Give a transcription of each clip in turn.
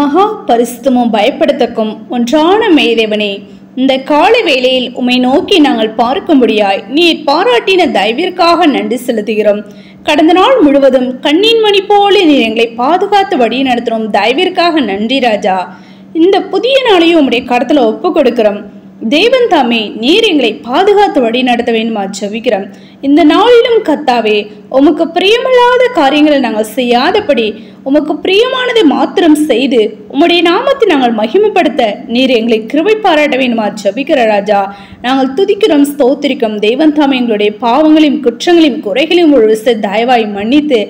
மகா பரிசுத்தமும் பயப்படத்தக்கும் ஒன்றான மேதேவனே, இந்த காலை வேளையில் உம்மை நோக்கி நாங்கள் பார்க்கும்படியாய் நீர் பாராட்டின தயவிற்காக நன்றி செலுத்துகிறோம். கடந்த நாள் முழுவதும் கண்ணின் மணி போல நீர் எங்களை பாதுகாத்து வழி நடத்துகிறோம். தயவிற்காக நன்றி ராஜா. இந்த புதிய நாளையும் உம்முடைய கருத்துல ஒப்பு கொடுக்கிறோம். தேவன் தாமே நீர் எங்களை பாதுகாத்து வழி நடத்த வேண்டுமா ஜெபிக்கிறோம். இந்த நாளிலும் கர்த்தாவே, உமக்கு பிரியமில்லாத காரியங்களை நாங்கள் செய்யாதபடி உமக்கு பிரியமானதை மாத்திரம் செய்து உம்முடைய நாமத்தை நாங்கள் மகிமைப்படுத்த நீர் எங்களை கிருபை பாராட்ட வேண்டுமா ஜெபிக்கிற ராஜா. நாங்கள் துதிக்கிறோம், ஸ்தோத்திரிக்கிறோம். தேவன் தாமே எங்களுடைய பாவங்களையும் குற்றங்களையும் குறைகளையும் ஒரு தயவாய் மன்னித்து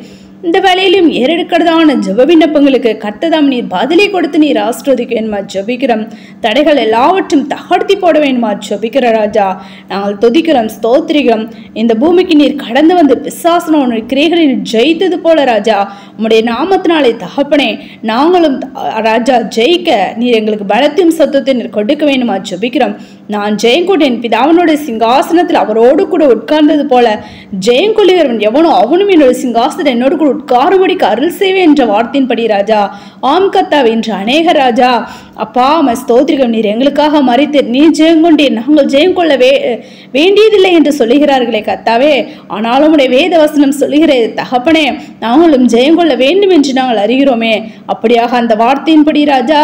இந்த வேலையிலும் ஏறெடுக்கிறதான ஜெப விண்ணப்பங்களுக்கு கர்த்ததாம் நீர் பதிலை கொடுத்து நீர் ஆசீர்வதிக்க வேண்டுமா ஜெபிக்கிறோம். தடைகள் எல்லாவற்றும் தகர்த்தி போட வேண்டுமா ஜெபிக்கிற ராஜா. நாங்கள் துதிக்கிறோம், ஸ்தோத்திரிக்கிறோம். இந்த பூமிக்கு நீர் கடந்து வந்து பிசாசனோட கிரைகளில் ஜெயித்தது போல ராஜா, உம்முடைய நாமத்தினாலே தகப்பனே நாங்களும் ராஜா ஜெயிக்க நீர் எங்களுக்கு பலத்தையும் சத்தத்தை நீர் கொடுக்க வேண்டுமா ஜெபிக்கிறோம். நான் ஜெயங்கொண்டு என் பிதாவனோட சிங்காசனத்தில் அவரோடு கூட உட்கார்ந்தது போல ஜெயங்கொள்ளுகிறவன் எவனோ அவனும் என்னோட சிங்காசனத்தில் என்னோடு கூட உட்காரும்படிக்கு அருள் செய்வே என்ற வார்த்தையின்படி ராஜா. ஆம் கர்த்தாவே, என்று அநேக ராஜா அப்பா ஸ்தோத்திரிகம், நீர் எங்களுக்காக மறித்து நீர் ஜெயங்கொண்டீர், நாங்கள் ஜெயம் கொள்ள வேண்டியதில்லை என்று சொல்லுகிறார்களே கர்த்தாவே. ஆனாலும் உடைய வேத வசனம் சொல்லுகிற தகப்பனே, நாங்களும் ஜெயம் கொள்ள வேண்டும் என்று நாங்கள் அறிகிறோமே. அப்படியாக அந்த வார்த்தையின்படி ராஜா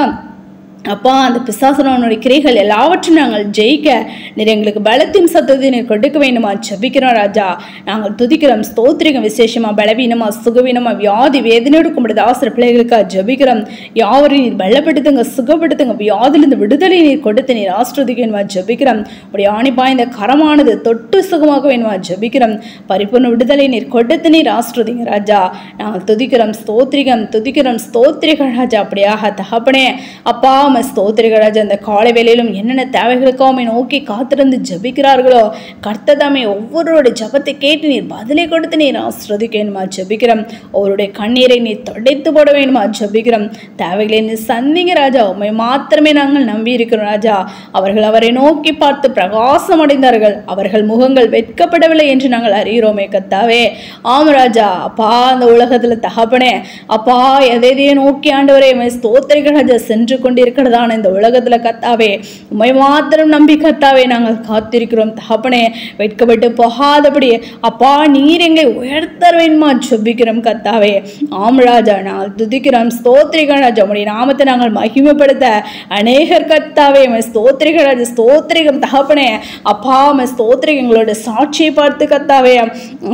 அப்பா, அந்த பிசாசனோட கிரைகள் எல்லாவற்றையும் நாங்கள் ஜெயிக்க நீர் எங்களுக்கு பலத்தையும் சத்தத்தை நீர் கொடுக்க வேண்டுமா ஜெபிக்கிறோம் ராஜா. நாங்கள் துதிக்கிறோம், ஸ்தோத்திரிகம். விசேஷமா பலவீனமா சுகவீனமா வியாதி வேதனையோடு கும்பிடுது ஆசிர பிள்ளைகளுக்காக ஜெபிக்கிறோம். யாவரையும் நீர் பலப்படுத்துங்க, சுகப்படுத்துங்க. வியாதிலிருந்து விடுதலை நீர் கொடுத்து நீர் ஆசீர்வதிக்க வேண்டுமா ஜெபிக்கிறோம். உடைய ஆணிப்பாய்ந்த கரமானது தொட்டு சுகமாக வேண்டுமா ஜெபிக்கிறோம். பரிபூர்ண விடுதலை நீர் கொடுத்து நீர் ஆசீர்வதிங்க ராஜா. நாங்கள் துதிக்கிறோம், ஸ்தோத்திரிகம், துதிக்கிறோம், ஸ்தோத்திரிகள் ராஜா. அப்படியாக தகப்பனே அப்பா ஸ்தோத்திரிகள் ராஜா. இந்த காலை வேளையிலும் என்னென்ன தேவைகளுக்கோ அவனை நோக்கி காத்திருந்து ஜெபிக்கிறார்களோ கர்த்ததாமே ஒவ்வொருடைய ஜபத்தை கேட்டு நீர் பதிலை கொடுத்து நீர் ஆசீர்வதிக்க வேண்டுமா ஜெபிக்கிறோம். அவருடைய கண்ணீரை நீர் தொடைத்து போட வேண்டுமா ஜெபிக்கிறோம். தேவைகளை நீர் சந்திங்க ராஜா. உம்மை மாத்திரமே நாங்கள் நம்பி இருக்கிறோம் ராஜா. அவர்கள் அவரை நோக்கி பார்த்து பிரகாசம் அடைந்தார்கள், அவர்கள் முகங்கள் வெட்கப்படவில்லை என்று நாங்கள் அறிகிறோமே கர்த்தாவே. ஆம் ராஜா. அப்பா, அந்த உலகத்துல தகப்பனே அப்பா எதையோ நோக்கி ஆண்டவரே ஸ்தோத்திரிகள் ராஜா சென்று கொண்டிருக்கிறதான இந்த உலகத்துல கர்த்தாவே உம்மை மாத்திரம் நம்பி கர்த்தாவே நாங்கள் காத்திருக்கிறோம் தகப்பனே. வெட்கப்பட்டு போகாதபடி அப்பா நீர் எங்களை உயர்த்த வேண்டுமா ஜெபிக்கிறோம் கர்த்தாவே. ஆம் ராஜா. நாங்கள் துதிக்கிறோம், ஸ்தோத்திரிகள் ராஜா. உம்முடைய நாமத்தை நாங்கள் மகிமைப்படுத்த அநேகர் கர்த்தாவே ஸ்தோத்திரிகள் ராஜா. ஸ்தோத்திரிகம் தகப்பனே அப்பா ஸ்தோத்திரிகம். எங்களோட சாட்சியை பார்த்து கர்த்தாவே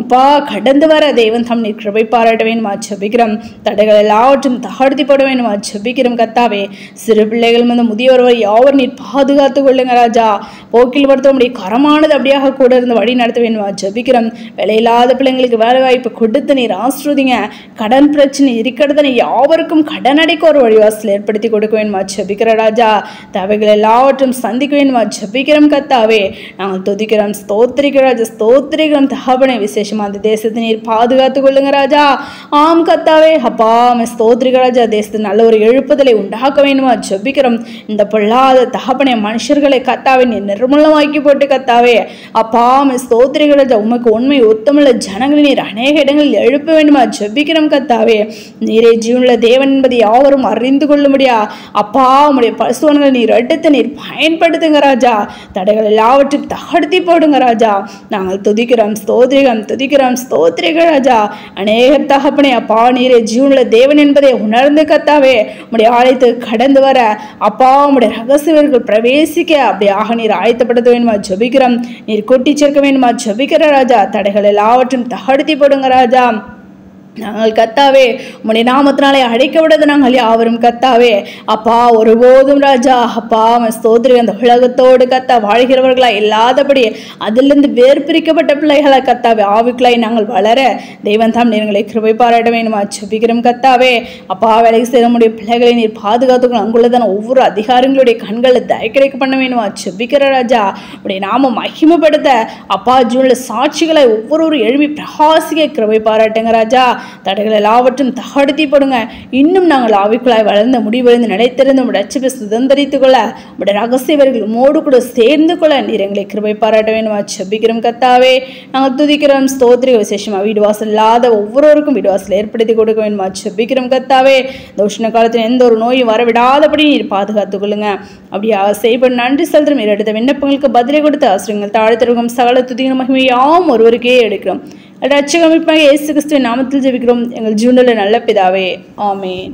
அப்பா கடந்து வர தேவன் தம் நீர் கிருபை பாராட்ட வேண்டுமா ஜெபிக்கிறோம். தடைகள் எல்லாவற்றும் தகர்த்தி போட வேண்டுமா ஜெபிக்கிறோம் கர்த்தாவே. சிறு பிள்ளைகள் வந்து முதியோர் யாவர் நீர் பாதுகாத்து கொள்ளுங்க ராஜா. போக்கில் வருத்தமுடைய கரமானது அப்படியாக கூட இருந்து வழி நடத்த வேண்டுமா ஜெபிக்கிறோம். வேலையில்லாத பிள்ளைங்களுக்கு வேலை வாய்ப்பு கொடுத்து நீர் ஆசீர்வதிங்க. கடன் பிரச்சனை இருக்கிறது யாவருக்கும் கடன் அடைக்க ஒரு வழிவாசல் ஏற்படுத்தி கொடுக்க வேண்டுமா ஜெபிக்கிற ராஜா. தேவைகள் எல்லாவற்றும் சந்திக்க வேண்டுமா ஜெபிக்கிறோம் கர்த்தாவே. நாங்கள் துதிக்கிறோம், ஸ்தோத்திரிக்கிற ராஜா. ஸ்தோத்திரிக்கிறோம் தகப்பனே. விசேஷமா அந்த தேசத்தை நீர் பாதுகாத்து கொள்ளுங்க ராஜா. ஆம் கர்த்தாவே அப்பா ஸ்தோத்திரிக்கிற ராஜா. தேசத்து நல்ல ஒரு எழுப்புதலை உண்டாக்க வேண்டுமா ஜெபிக்கிறோம். இந்த பொல்லாத தகப்பனே மனுஷர்களை கர்த்தாவே நீர் நிர்மூலமாக்கி போட்டு கர்த்தாவே அப்பா ஸ்தோத்திரிகள் ராஜா. உமக்கு உண்மை உத்தமுள்ள ஜனங்களை நீர் அநேக இடங்களில் எழுப்ப வேண்டுமா ஜெபிக்கிறோம் கர்த்தாவே. நீரே ஜீவனுள்ள தேவன் என்பதை யாவரும் அறிந்து கொள்ளும்படியா அப்பா உம்முடைய பரிசுத்தவான்களை நீர் எடுத்து நீர் பயன்படுத்துங்க ராஜா. தடைகள் எல்லாவற்றையும் தகர்த்தி போடுங்க ராஜா. நாங்கள் துதிக்கிறோம், ஸ்தோத்திரிகம், துதிக்கிறோம், ஸ்தோத்திரிகள் ராஜா. அநேக தகப்பனே அப்பா நீரே ஜீவனுள்ள தேவன் என்பதை உணர்ந்து கர்த்தாவே உம்முடைய ஆலயத்துக்கு கடந்து வர அப்பா உம்முடைய ரகசியர்கள் பிரவேசிக்க அப்படியாக நீர் ஆயத்தப்படுத்த வேண்டுமா ஜெபிக்கிறோம். நீர் கொட்டி சேர்க்க வேண்டுமா ஜெபிக்கிற ராஜா. தடைகள் எல்லாவற்றும் தகர்த்தி போடுங்க ராஜா. நாங்கள் கர்த்தாவே உம்முடைய நாமத்தினாலே அழைக்க விடாத நாங்கள் யாவரும் கர்த்தாவே அப்பா ஒருபோதும் ராஜா அப்பா ஸ்தோத்திரிகம் அந்த உலகத்தோடு கர்த்தா வாழ்கிறவர்களா இல்லாதபடி அதிலிருந்து வேறு பிரிக்கப்பட்ட பிள்ளைகளா கர்த்தாவே ஆவிக்குள்ளாய் நாங்கள் வளர தெய்வன் தாம் நீங்களை கிருபை பாராட்ட வேண்டுமா ஜெபிக்கிறோம் கர்த்தாவே. அப்பா வேலைக்கு செய்ய முடிய பிள்ளைகளை நீர் பாதுகாத்துக்கணும். அங்குள்ளதான ஒவ்வொரு அதிகாரிகளுடைய கண்களை தயக்கிடைக்க பண்ண வேண்டுமா ஜெபிக்கிற ராஜா. உடைய நாம மகிமைப்படுத்த அப்பா ஜூன்ல சாட்சிகளை ஒவ்வொரு எழுப்பி பிரகாசிக்க கிருபை பாராட்டுங்க ராஜா. தடைகள் எல்லாவற்றும் தகடுத்தி போடுங்க. இன்னும் நாங்கள் ஆவிக்குள்ளாய் வளர்ந்த முடிவடைந்து நிலைத்திருந்து உடைய ரட்சிப்பை சுதந்திரித்துக் கொள்ள உடைய ரகசியவர்கள் உமோடு கூட சேர்ந்து கொள்ள நீர் எங்களை கிருபை பாராட்ட வேண்டுமா ஜெபிக்கிறோம் கர்த்தாவே. நாங்கள் துதிக்கிறோம், ஸ்தோத்திர விசேஷமா வீடு வாசல் இல்லாத ஒவ்வொருவருக்கும் வீடு வாசல் ஏற்படுத்தி கொடுக்க வேண்டுமா ஜெபிக்கிறோம் கர்த்தாவே. இந்த உஷ்ண காலத்தில் எந்த ஒரு நோயும் வரவிடாதபடி நீர் பாதுகாத்துக் கொள்ளுங்க. அப்படியே செய்யப்படும் நன்றி செலுத்தும் நீர் எடுத்த விண்ணப்பங்களுக்கு பதிலை கொடுத்து ஆசிரியங்கள் தாழ்த்திருக்கும் சகல துதிகள் மகிமையாம் ஒருவருக்கே எடுக்கிறோம். ரட்சகமிப்பாக இயேசு கிறிஸ்துவின் நாமத்தில் ஜெபிக்கிறோம் எங்கள் ஜீவனுள்ள நல்ல பிதாவே, ஆமென்.